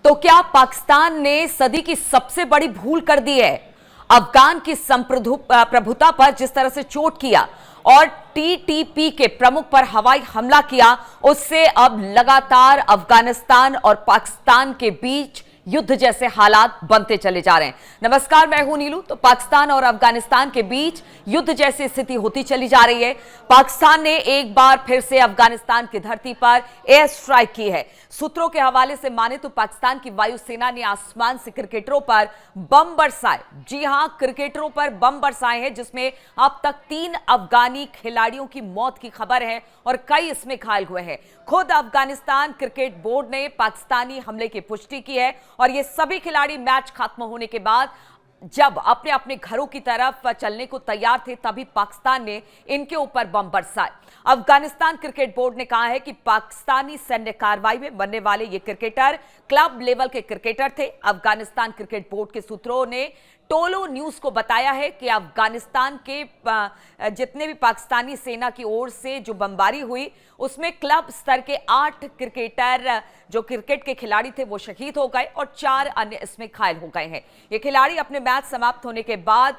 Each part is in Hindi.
तो क्या पाकिस्तान ने सदी की सबसे बड़ी भूल कर दी है? अफगान की संप्रभुता पर जिस तरह से चोट किया और टीटीपी के प्रमुख पर हवाई हमला किया, उससे अब लगातार अफगानिस्तान और पाकिस्तान के बीच युद्ध जैसे हालात बनते चले जा रहे हैं। नमस्कार, मैं हूं नीलू। तो पाकिस्तान और अफगानिस्तान के बीच युद्ध जैसी स्थिति होती चली जा रही है। पाकिस्तान ने एक बार फिर से अफगानिस्तान की धरती पर एयर स्ट्राइक की है। सूत्रों के हवाले से माने तो पाकिस्तान की वायुसेना ने आसमान से क्रिकेटरों पर बम बरसाए। जी हां, क्रिकेटरों पर बम बरसाए हैं, जिसमें अब तक 3 अफगानी खिलाड़ियों की मौत की खबर है और कई इसमें घायल हुए हैं। खुद अफगानिस्तान क्रिकेट बोर्ड ने पाकिस्तानी हमले की पुष्टि की है और ये सभी खिलाड़ी मैच खत्म होने के बाद जब अपने अपने घरों की तरफ चलने को तैयार थे, तभी पाकिस्तान ने इनके ऊपर बम बरसाए। अफगानिस्तान क्रिकेट बोर्ड ने कहा है कि पाकिस्तानी सैन्य कार्रवाई में मरने वाले ये क्रिकेटर क्लब लेवल के क्रिकेटर थे। अफगानिस्तान क्रिकेट बोर्ड के सूत्रों ने टोलो न्यूज को बताया है कि अफगानिस्तान के जितने भी पाकिस्तानी सेना की ओर से जो बमबारी हुई, उसमें क्लब स्तर के 8 क्रिकेटर जो क्रिकेट के खिलाड़ी थे वो शहीद हो गए और 4 अन्य इसमें घायल हो गए हैं। ये खिलाड़ी अपने मैच समाप्त होने के बाद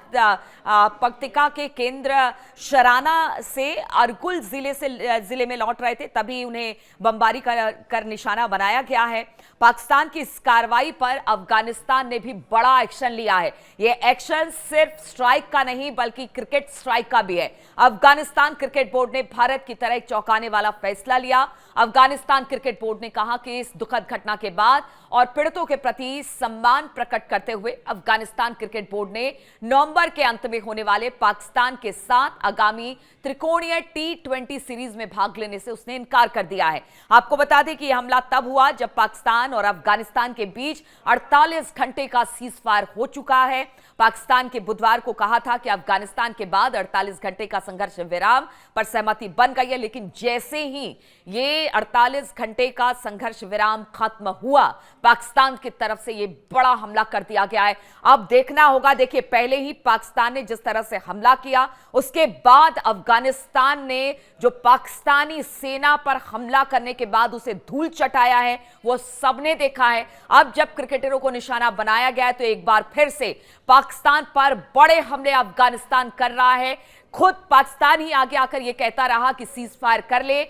पक्तिका के केंद्र शराना से अरगुल जिले में लौट रहे थे, तभी उन्हें बमबारी कर निशाना बनाया गया है। पाकिस्तान की इस कार्रवाई पर अफगानिस्तान ने भी बड़ा एक्शन लिया है। यह एक्शन सिर्फ स्ट्राइक का नहीं बल्कि क्रिकेट स्ट्राइक का भी है। अफगानिस्तान क्रिकेट बोर्ड ने भारत की तरह एक चौंकाने वाला फैसला लिया। अफगानिस्तान क्रिकेट बोर्ड ने कहा कि इस दुखद घटना के बाद और पीड़ितों के प्रति सम्मान प्रकट करते हुए अफगानिस्तान क्रिकेट बोर्ड ने नवंबर के अंत में होने वाले पाकिस्तान के साथ आगामी त्रिकोणीय T20 सीरीज में भाग लेने से उसने इनकार कर दिया है। आपको बता दें कि यह हमला तब हुआ जब पाकिस्तान और अफगानिस्तान के बीच 48 घंटे का सीजफायर हो चुका है। पाकिस्तान के बुधवार को कहा था कि अफगानिस्तान के बाद 48 घंटे का संघर्ष विराम पर सहमति बन गई है, लेकिन जैसे ही ये 48 घंटे का संघर्ष विराम खत्म हुआ, पाकिस्तान की तरफ से ये बड़ा हमला कर दिया गया है। अब देखना होगा। देखिए, पहले ही पाकिस्तान ने जिस तरह से हमला किया, उसके बाद अफगानिस्तान ने जो पाकिस्तानी सेना पर हमला करने के बाद उसे धूल चटाया है, वो सबने देखा है। अब जब क्रिकेटरों को निशाना बनाया गया है, तो एक बार फिर से पाकिस्तान पर बड़े हमले अफगानिस्तान कर रहा है। खुद पाकिस्तान ही आगे आकर यह कहता रहा कि सीज फायर कर ले।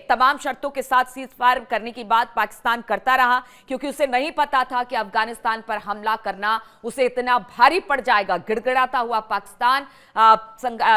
तमाम शर्तों के साथ सीज फायर करने की बात पाकिस्तान करता रहा, क्योंकि उसे नहीं पता था कि अफगानिस्तान पर हमला करना उसे इतना भारी पड़ जाएगा। गिड़गिड़ाता हुआ पाकिस्तान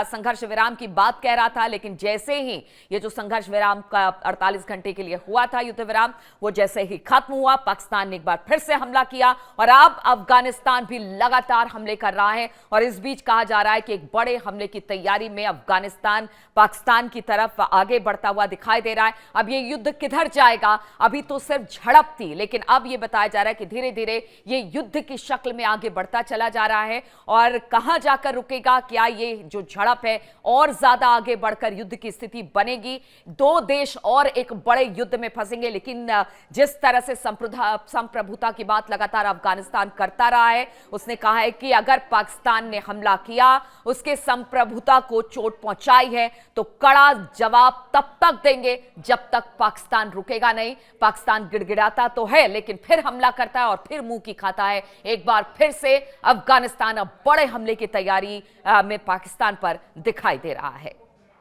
संघर्ष विराम की बात कह रहा था, लेकिन जैसे ही ये जो संघर्ष विराम का 48 घंटे के लिए हुआ था युद्ध विराम, वो जैसे ही खत्म हुआ, पाकिस्तान ने एक बार फिर से हमला किया और अब अफगानिस्तान भी लगातार हमले कर रहा है। और इस बीच कहा जा रहा है कि एक बड़े हमले की तैयारी में अफगानिस्तान पाकिस्तान की तरफ आगे बढ़ता हुआ दिखाई दे रहा है। अब ये युद्ध किधर जाएगा? अभी तो सिर्फ झड़प थी, लेकिन अब ये बताया जा रहा है कि धीरे धीरे ये युद्ध की शक्ल में आगे बढ़ता चला जा रहा है। और कहां जाकर रुकेगा? क्या ये जो झड़प है और ज्यादा आगे बढ़कर युद्ध की स्थिति बनेगी? 2 देश और एक बड़े युद्ध में फंसेंगे। लेकिन जिस तरह से संप्रभुता की बात लगातार अफगानिस्तान करता रहा है, उसने कहा है कि अगर पाकिस्तान ने हमला किया, उसके संप्रभुता को चोट पहुंचाई है, तो कड़ा जवाब तब तक देंगे जब तक पाकिस्तान रुकेगा नहीं। पाकिस्तान गिड़गिड़ाता तो है, लेकिन फिर हमला करता है और फिर मुंह की खाता है। एक बार फिर से अफगानिस्तान अब बड़े हमले की तैयारी में पाकिस्तान पर दिखाई दे रहा है।